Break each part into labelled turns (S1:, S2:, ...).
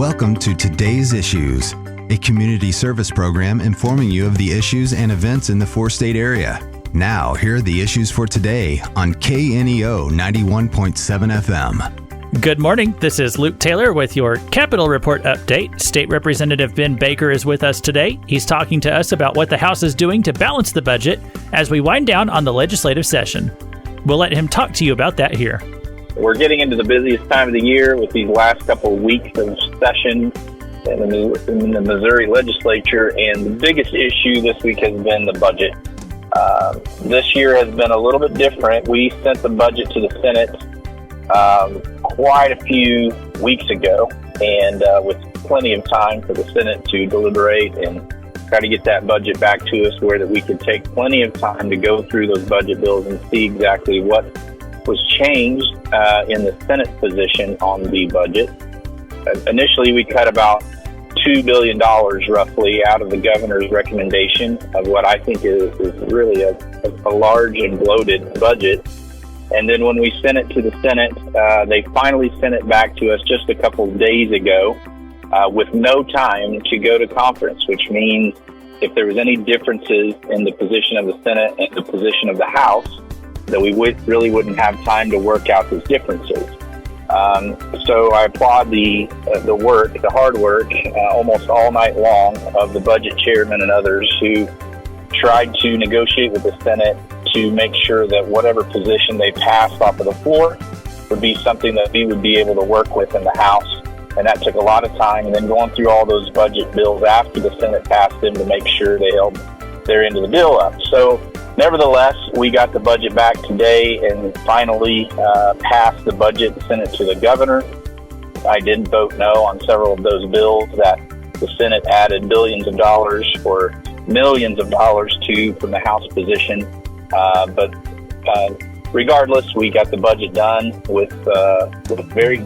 S1: Welcome to Today's Issues, a community service program informing you of the issues and events in the four-state area. Now, here are the issues for today on KNEO 91.7 FM.
S2: Good morning. This is Luke Taylor with your Capitol Report update. State Representative Ben Baker is with us today. He's talking to us about what the House is doing to balance the budget as we wind down on the legislative session. We'll let him talk to you about that here.
S3: We're getting into the busiest time of the year with these last couple of weeks of session in the Missouri legislature, and the biggest issue this week has been the budget. This year has been a little bit different. We sent the budget to the Senate quite a few weeks ago, and with plenty of time for the Senate to deliberate and try to get that budget back to us where that we could take plenty of time to go through those budget bills and see exactly what was changed in the Senate position on the budget. Initially, we cut about $2 billion roughly out of the governor's recommendation of what I think is really a large and bloated budget. And then when we sent it to the Senate, they finally sent it back to us just a couple of days ago with no time to go to conference, which means if there was any differences in the position of the Senate and the position of the House, that we really wouldn't have time to work out those differences. So I applaud the hard work, almost all night long of the budget chairman and others who tried to negotiate with the Senate to make sure that whatever position they passed off of the floor would be something that we would be able to work with in the House. And that took a lot of time, and then going through all those budget bills after the Senate passed them to make sure they held their end of the bill up. So nevertheless, we got the budget back today and finally passed the budget and sent it to the governor. I did vote no on several of those bills that the Senate added billions of dollars or millions of dollars to from the House position. But regardless, we got the budget done with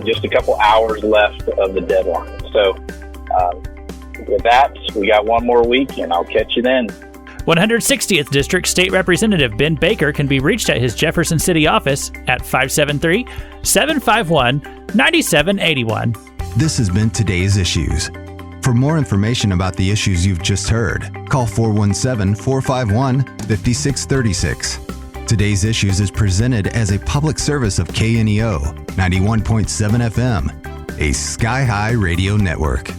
S3: just a couple hours left of the deadline. So with that, we got one more week, and I'll catch you then.
S2: 160th District State Representative Ben Baker can be reached at his Jefferson City office at 573-751-9781.
S1: This has been Today's Issues. For more information about the issues you've just heard, call 417-451-5636. Today's Issues is presented as a public service of KNEO 91.7 FM, a Sky High radio network.